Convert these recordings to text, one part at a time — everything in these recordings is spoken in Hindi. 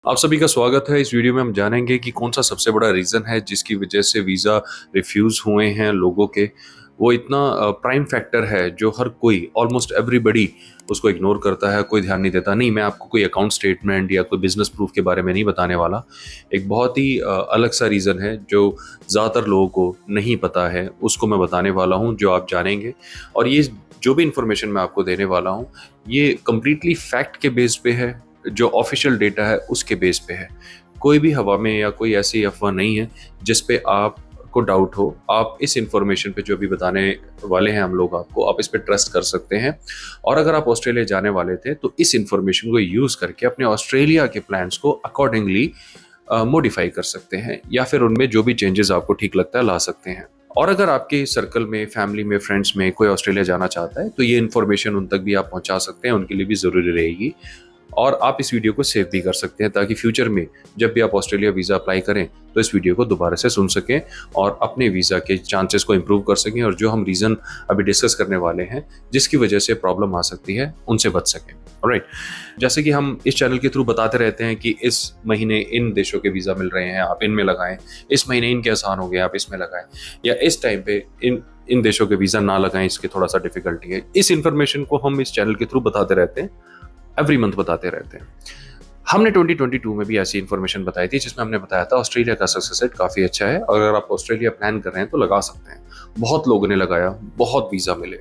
आप सभी का स्वागत है। इस वीडियो में हम जानेंगे कि कौन सा सबसे बड़ा रीज़न है जिसकी वजह से वीज़ा रिफ्यूज़ हुए हैं लोगों के। वो इतना प्राइम फैक्टर है जो हर कोई ऑलमोस्ट एवरीबडी उसको इग्नोर करता है, कोई ध्यान नहीं देता। नहीं, मैं आपको कोई अकाउंट स्टेटमेंट या कोई बिजनेस प्रूफ के बारे में नहीं बताने वाला। एक बहुत ही अलग सा रीज़न है जो ज़्यादातर लोगों को नहीं पता है, उसको मैं बताने वाला हूँ जो आप जानेंगे। और ये जो भी इंफॉर्मेशन मैं आपको देने वाला हूँ ये कम्प्लीटली फैक्ट के बेस पे है, जो ऑफिशियल डेटा है उसके बेस पे है। कोई भी हवा में या कोई ऐसी अफवाह नहीं है जिस पे आपको डाउट हो। आप इस इंफॉर्मेशन पे जो भी बताने वाले हैं हम लोग आपको, आप इस पे ट्रस्ट कर सकते हैं। और अगर आप ऑस्ट्रेलिया जाने वाले थे तो इस इंफॉर्मेशन को यूज़ करके अपने ऑस्ट्रेलिया के प्लान्स को अकॉर्डिंगली मॉडिफाई कर सकते हैं या फिर उनमें जो भी चेंजेस आपको ठीक लगता है ला सकते हैं। और अगर आपके सर्कल में, फैमिली में, फ्रेंड्स में कोई ऑस्ट्रेलिया जाना चाहता है तो ये इन्फॉर्मेशन उन तक भी आप पहुंचा सकते हैं, उनके लिए भी ज़रूरी रहेगी। और आप इस वीडियो को सेव भी कर सकते हैं ताकि फ्यूचर में जब भी आप ऑस्ट्रेलिया वीज़ा अप्लाई करें तो इस वीडियो को दोबारा से सुन सकें और अपने वीज़ा के चांसेस को इम्प्रूव कर सकें और जो हम रीज़न अभी डिस्कस करने वाले हैं जिसकी वजह से प्रॉब्लम आ सकती है उनसे बच सकें। ऑलराइट, जैसे कि हम इस चैनल के थ्रू बताते रहते हैं कि इस महीने इन देशों के वीज़ा मिल रहे हैं, आप इनमें लगाएं, इस महीने इनके आसान हो गए, आप इसमें लगाएं, या इस टाइम पे इन देशों के वीज़ा ना लगाएं, इसके थोड़ा सा डिफिकल्टी है। इस इन्फॉर्मेशन को हम इस चैनल के थ्रू बताते रहते हैं, एवरी मंथ बताते रहते हैं। हमने 2022 में भी ऐसी इन्फॉर्मेशन बताई थी जिसमें हमने बताया था ऑस्ट्रेलिया का सक्सेस रेट काफ़ी अच्छा है और अगर आप ऑस्ट्रेलिया प्लान कर रहे हैं तो लगा सकते हैं। बहुत लोगों ने लगाया, बहुत वीज़ा मिले।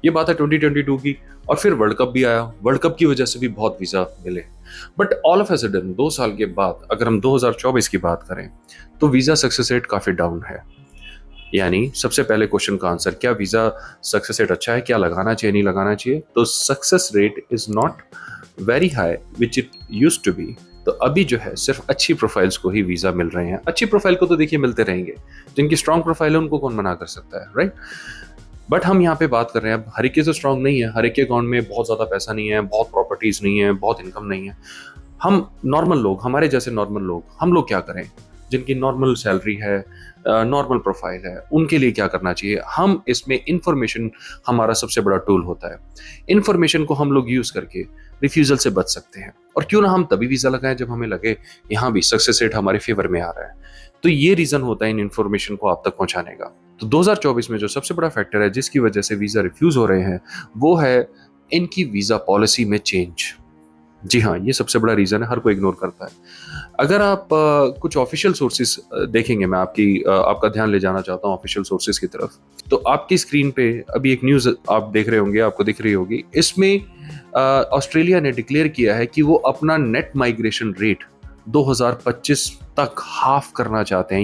ये बात है 2022 की। और फिर वर्ल्ड कप भी आया, वर्ल्ड कप की वजह से भी बहुत वीज़ा मिले। But all of a sudden 2 साल के बाद अगर हम 2024 की बात करें तो वीज़ा सक्सेस रेट काफ़ी डाउन है। यानी सबसे पहले क्वेश्चन का आंसर, क्या वीज़ा सक्सेस रेट अच्छा है, क्या लगाना चाहिए, नहीं लगाना चाहिए? तो success rate is not very high which it use to be. तो अभी जो है सिर्फ अच्छी प्रोफाइल्स को ही वीज़ा मिल रहे हैं। अच्छी प्रोफाइल को तो देखिए मिलते रहेंगे, जिनकी स्ट्रॉन्ग प्रोफाइल है उनको कौन मना कर सकता है, राइट? बट हम यहाँ पे बात कर रहे हैं, अब हर एक के तो स्ट्रॉन्ग नहीं है, हर एक के अकाउंट में बहुत ज़्यादा पैसा नहीं है, बहुत प्रॉपर्टीज़ नहीं है, बहुत इनकम नहीं है। हम नॉर्मल लोग, हमारे जैसे नॉर्मल लोग, हम लोग क्या करें? जिनकी नॉर्मल सैलरी है, नॉर्मल प्रोफाइल है, उनके लिए क्या करना चाहिए? हम इसमें इंफॉर्मेशन हमारा सबसे बड़ा टूल होता है। इंफॉर्मेशन को हम लोग यूज़ करके रिफ्यूज़ल से बच सकते हैं। और क्यों ना हम तभी वीज़ा लगाएं जब हमें लगे यहाँ भी सक्सेस रेट हमारे फेवर में आ रहा है। तो ये रीज़न होता है इन इंफॉर्मेशन को आप तक पहुँचाने का। तो 2024 में जो सबसे बड़ा फैक्टर है जिसकी वजह से वीज़ा रिफ्यूज़ हो रहे हैं वो है इनकी वीज़ा पॉलिसी में चेंज। जी हाँ, ये सबसे बड़ा रीज़न है, हर कोई इग्नोर करता है। अगर आप कुछ ऑफिशियल सोर्सेज देखेंगे, मैं आपका ध्यान ले जाना चाहता हूँ ऑफिशियल सोर्सेज की तरफ। तो आपकी स्क्रीन पे अभी एक न्यूज़ आप देख रहे होंगे, आपको दिख रही होगी। इसमें ऑस्ट्रेलिया ने डिक्लेयर किया है कि वो अपना नेट माइग्रेशन रेट 2025 तक हाफ करना चाहते हैं।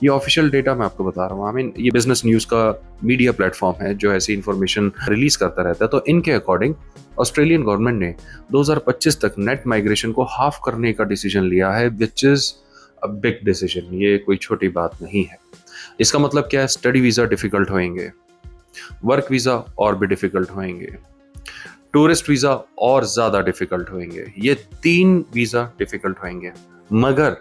ये ऑफिशियल डेटा मैं आपको बता रहा हूँ। आई मीन ये बिजनेस न्यूज़ का मीडिया प्लेटफॉर्म है जो ऐसी इंफॉर्मेशन रिलीज करता रहता है। तो इनके अकॉर्डिंग ऑस्ट्रेलियन गवर्नमेंट ने 2025 तक नेट माइग्रेशन को हाफ करने का डिसीजन लिया है, which is a big decision. ये कोई छोटी बात नहीं है। इसका मतलब क्या है? स्टडी वीज़ा डिफिकल्ट होंगे, वर्क वीज़ा और भी डिफिकल्ट होंगे, टूरिस्ट वीज़ा और ज़्यादा डिफिकल्ट होंगे। ये 3 वीज़ा डिफिकल्ट होंगे। मगर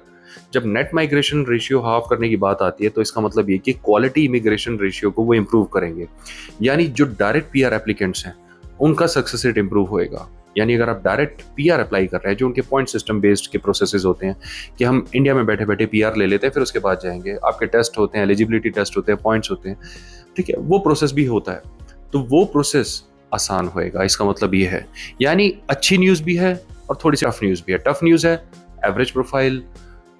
जब नेट माइग्रेशन रेशियो हाफ करने की बात आती है तो इसका मतलब ये कि क्वालिटी इमिग्रेशन रेशियो को वो इम्प्रूव करेंगे। यानी जो डायरेक्ट पीआर एप्लीकेंट्स हैं उनका सक्सेस रेट इम्प्रूव होएगा। यानी अगर आप डायरेक्ट पीआर अप्लाई कर रहे हैं, जो उनके पॉइंट सिस्टम बेस्ड के प्रोसेसेस होते हैं कि हम इंडिया में बैठे बैठे पीआर ले लेते हैं, फिर उसके बाद जाएंगे, आपके टेस्ट होते हैं, एलिजिबिलिटी टेस्ट होते हैं, पॉइंट्स होते हैं, ठीक है, वो प्रोसेस भी होता है। तो वो प्रोसेस आसान होएगा, इसका मतलब ये है। यानी अच्छी न्यूज़ भी है और थोड़ी सी टफ न्यूज़ भी है। टफ न्यूज़ है एवरेज प्रोफाइल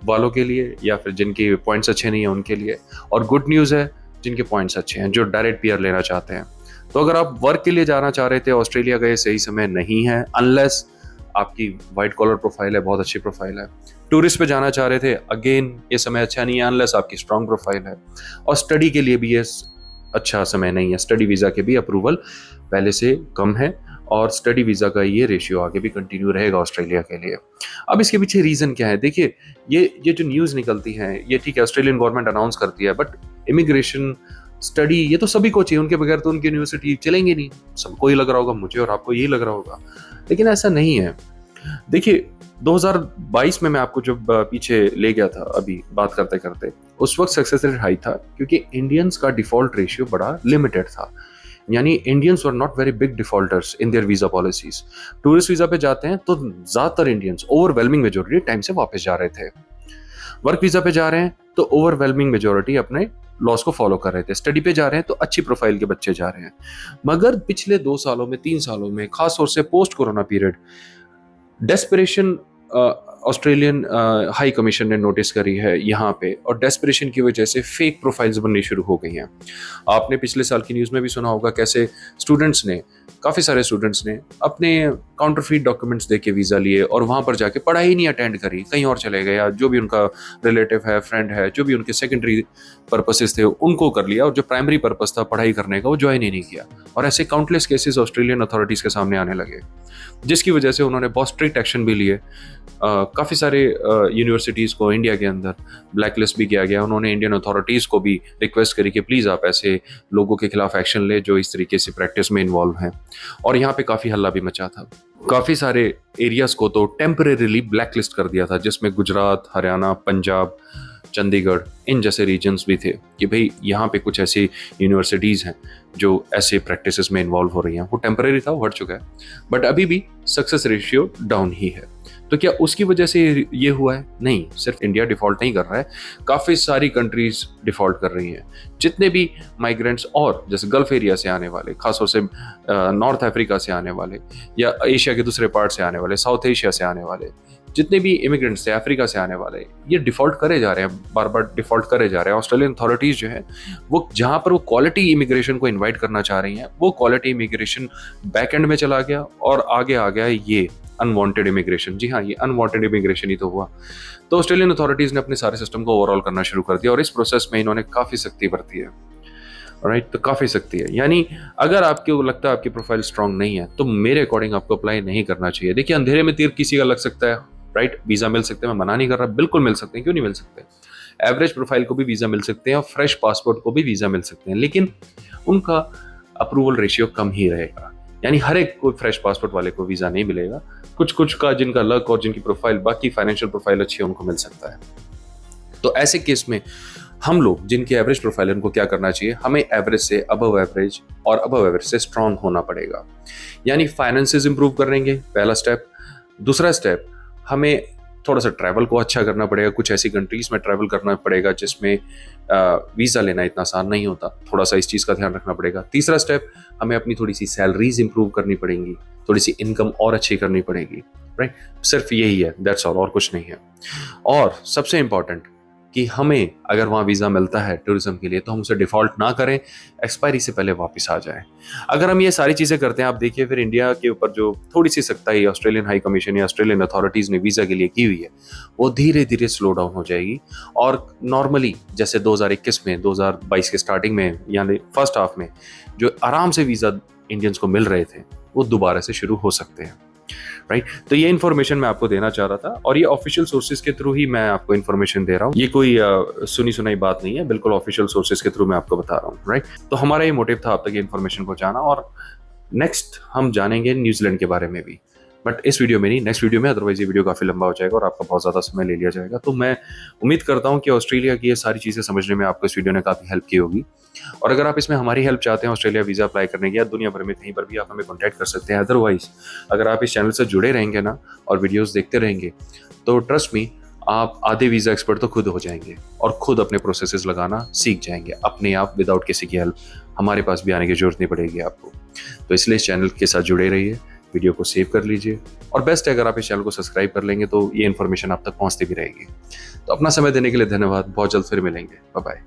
वालों के लिए या फिर जिनके पॉइंट्स अच्छे नहीं हैं उनके लिए, और गुड न्यूज़ है जिनके पॉइंट्स अच्छे हैं, जो डायरेक्ट पीआर लेना चाहते हैं। तो अगर आप वर्क के लिए जाना चाह रहे थे ऑस्ट्रेलिया का ये सही समय नहीं है, अनलेस आपकी वाइट कॉलर प्रोफाइल है, बहुत अच्छी प्रोफाइल है। टूरिस्ट पे जाना चाह रहे थे, अगेन ये समय अच्छा नहीं है अनलेस आपकी स्ट्रॉन्ग प्रोफाइल है। और स्टडी के लिए भी ये अच्छा समय नहीं है। स्टडी वीज़ा के भी अप्रूवल पहले से कम है और स्टडी वीज़ा का ये रेशियो आगे भी कंटिन्यू रहेगा ऑस्ट्रेलिया के लिए। अब इसके पीछे रीज़न क्या है? देखिए, ये जो न्यूज़ निकलती है ये ठीक है, ऑस्ट्रेलियन गवर्नमेंट अनाउंस करती है, बट इमिग्रेशन स्टडी ये तो सभी को चाहिए, उनके बगैर तो उनकी यूनिवर्सिटी चलेंगी नहीं। सबको ही लग रहा होगा, मुझे और आपको यही लग रहा होगा, लेकिन ऐसा नहीं है। देखिए 2022 में मैं आपको जब पीछे ले गया था अभी बात करते करते, उस वक्त सक्सेस रेट हाई था क्योंकि इंडियंस का डिफॉल्ट रेशियो बड़ा लिमिटेड था। यानी Indians were not very big defaulters in their visa policies. Tourist visa पे जाते हैं तो ज्यादातर इंडियंस, ओवरवेलमिंग मेजोरिटी, टाइम से वापस जा रहे थे। वर्क वीजा पे जा रहे हैं तो ओवरवेलमिंग मेजोरिटी अपने लॉस को फॉलो कर रहे थे। स्टडी पे जा रहे हैं तो अच्छी प्रोफाइल के बच्चे जा रहे हैं। मगर पिछले 2 सालों में, 3 सालों में, खास तौर से post corona period, desperation Australian high commission ने नोटिस करी है यहाँ पे, और डेस्परेशन की वजह से फेक प्रोफाइल्स बननी शुरू हो गई हैं। आपने पिछले साल की न्यूज़ में भी सुना होगा कैसे स्टूडेंट्स ने, काफ़ी सारे स्टूडेंट्स ने अपने काउंटरफीट डॉक्यूमेंट्स दे के वीज़ा लिए और वहाँ पर जाके पढ़ाई नहीं अटेंड करी, कहीं और चले गए, या जो भी उनका रिलेटिव है, फ्रेंड है, जो भी उनके सेकेंडरी पर्पसेस थे उनको कर लिया, और जो प्राइमरी पर्पस था पढ़ाई करने का वो ज्वाइन ही नहीं किया। और ऐसे काउंटलेस केसेस ऑस्ट्रेलियन अथॉरिटीज़ के सामने आने लगे, जिसकी वजह से उन्होंने बहुत स्ट्रिक्ट एक्शन भी लिए। काफ़ी सारे यूनिवर्सिटीज़ को इंडिया के अंदर ब्लैकलिस्ट भी किया गया। उन्होंने इंडियन अथॉरिटीज़ को भी रिक्वेस्ट करी कि प्लीज़ आप ऐसे लोगों के खिलाफ एक्शन ले जो इस तरीके से प्रैक्टिस में इन्वॉल्व हैं। और यहाँ पे काफ़ी हल्ला भी मचा था। काफ़ी सारे एरियाज़ को तो टेम्परेरीली ब्लैकलिस्ट कर दिया था, जिसमें गुजरात, हरियाणा, पंजाब, चंडीगढ़, इन जैसे रीजन्स भी थे कि भाई यहाँ पे कुछ ऐसी यूनिवर्सिटीज़ हैं जो ऐसे प्रैक्टिसेस में इन्वॉल्व हो रही हैं। वो टेम्परेरी था, वो हट चुका है, बट अभी भी सक्सेस रेशियो डाउन ही है। तो क्या उसकी वजह से ये हुआ है? नहीं, सिर्फ इंडिया डिफॉल्ट नहीं कर रहा है, काफ़ी सारी कंट्रीज डिफॉल्ट कर रही हैं। जितने भी माइग्रेंट्स और जैसे गल्फ एरिया से आने वाले, खासतौर से नॉर्थ अफ्रीका से आने वाले, या एशिया के दूसरे पार्ट से आने वाले, साउथ एशिया से आने वाले, जितने भी इमिग्रेंट्स थे अफ्रीका से आने वाले, ये डिफॉल्ट करे जा रहे हैं, बार बार डिफॉल्ट करे जा रहे हैं। ऑस्ट्रेलियन अथॉरिटीज़ जो है वो जहाँ पर वो क्वालिटी इमिग्रेशन को इन्वाइट करना चाह रही हैं, वो क्वालिटी इमिग्रेशन बैक एंड में चला गया और आगे आ गया ये अनवांटेड इमिग्रेशन। जी हाँ, ये अनवांटेड इमिग्रेशन ही तो हुआ। तो ऑस्ट्रेलियन अथॉरिटीज़ ने अपने सारे सिस्टम को ओवरऑल करना शुरू कर दिया और इस प्रोसेस में इन्होंने काफ़ी सख्ती बरती है। राइट, तो काफ़ी सख्ती है। यानी अगर आपको लगता है आपकी प्रोफाइल स्ट्रांग नहीं है तो मेरे अकॉर्डिंग आपको अप्लाई नहीं करना चाहिए। देखिए, अंधेरे में तीर किसी का लग सकता है, राइट। वीज़ा मिल सकते हैं, मैं मना नहीं कर रहा, बिल्कुल मिल सकते हैं, क्यों नहीं मिल सकते। एवरेज प्रोफाइल को भी वीज़ा मिल सकते हैं और फ्रेश पासपोर्ट को भी वीज़ा मिल सकते हैं, लेकिन उनका अप्रूवल रेशियो कम ही रहेगा। यानी हर एक को फ्रेश पासपोर्ट वाले को वीज़ा नहीं मिलेगा, कुछ कुछ का जिनका लक और जिनकी प्रोफाइल, बाकी फाइनेंशियल प्रोफाइल अच्छी है, उनको मिल सकता है। तो ऐसे केस में हम लोग जिनकी एवरेज प्रोफाइल है उनको क्या करना चाहिए, हमें एवरेज से अबव एवरेज और अबव एवरेज से स्ट्रांग होना पड़ेगा। यानी फाइनेंसेस इंप्रूव करेंगे, पहला स्टेप। दूसरा स्टेप, हमें थोड़ा सा ट्रैवल को अच्छा करना पड़ेगा, कुछ ऐसी कंट्रीज में ट्रैवल करना पड़ेगा जिसमें वीज़ा लेना इतना आसान नहीं होता, थोड़ा सा इस चीज़ का ध्यान रखना पड़ेगा। तीसरा स्टेप, हमें अपनी थोड़ी सी सैलरीज इंप्रूव करनी पड़ेंगी, थोड़ी सी इनकम और अच्छी करनी पड़ेगी, राइट। सिर्फ यही है, दैट्स ऑल, और कुछ नहीं है। और सबसे इंपॉर्टेंट कि हमें अगर वहाँ वीज़ा मिलता है टूरिज्म के लिए तो हम उसे डिफ़ॉल्ट ना करें, एक्सपायरी से पहले वापस आ जाएं। अगर हम ये सारी चीज़ें करते हैं, आप देखिए फिर इंडिया के ऊपर जो थोड़ी सी सख्ताई ऑस्ट्रेलियन हाई कमीशन या ऑस्ट्रेलियन अथॉरिटीज़ ने वीज़ा के लिए की हुई है वो धीरे धीरे स्लो डाउन हो जाएगी। और नॉर्मली जैसे 2021 में, 2022 के स्टार्टिंग में, यानी फर्स्ट हाफ में जो आराम से वीज़ा इंडियंस को मिल रहे थे वो दोबारा से शुरू हो सकते हैं, राइट। तो ये इन्फॉर्मेशन मैं आपको देना चाह रहा था और ये ऑफिशियल सोर्सेज के थ्रू ही मैं आपको इन्फॉर्मेशन दे रहा हूँ। ये कोई सुनी सुनाई बात नहीं है, बिल्कुल ऑफिशियल सोर्सेज के थ्रू मैं आपको बता रहा हूँ, राइट। तो हमारा ये मोटिव था आप तक ये इन्फॉर्मेशन पहुंचाना। और नेक्स्ट हम जानेंगे न्यूजीलैंड के बारे में भी, बट इस वीडियो में नहीं, नेक्स्ट वीडियो में। अदरवाइज ये वीडियो काफ़ी लंबा हो जाएगा और आपका बहुत ज़्यादा समय ले लिया जाएगा। तो मैं उम्मीद करता हूँ कि ऑस्ट्रेलिया की ये सारी चीज़ें समझने में आपको इस वीडियो ने काफ़ी हेल्प की होगी। और अगर आप इसमें हमारी हेल्प चाहते हैं ऑस्ट्रेलिया वीज़ा अप्लाई करने की, या दुनिया भर में कहीं पर भी, आप हमें कॉन्टैक्ट कर सकते हैं। अदरवाइज अगर आप इस चैनल से जुड़े रहेंगे ना और वीडियोज़ देखते रहेंगे तो ट्रस्ट मी, आप आधे वीज़ा एक्सपर्ट तो खुद हो जाएंगे और खुद अपने प्रोसेसेस लगाना सीख जाएंगे अपने आप, विदाउट किसी की हेल्प। हमारे पास भी आने की जरूरत नहीं पड़ेगी आपको। तो इसलिए इस चैनल के साथ जुड़े रहिए, वीडियो को सेव कर लीजिए, और बेस्ट है अगर आप इस चैनल को सब्सक्राइब कर लेंगे तो ये इन्फॉर्मेशन आप तक पहुंचती भी रहेगी। तो अपना समय देने के लिए धन्यवाद, बहुत जल्द फिर मिलेंगे, बाय बाय।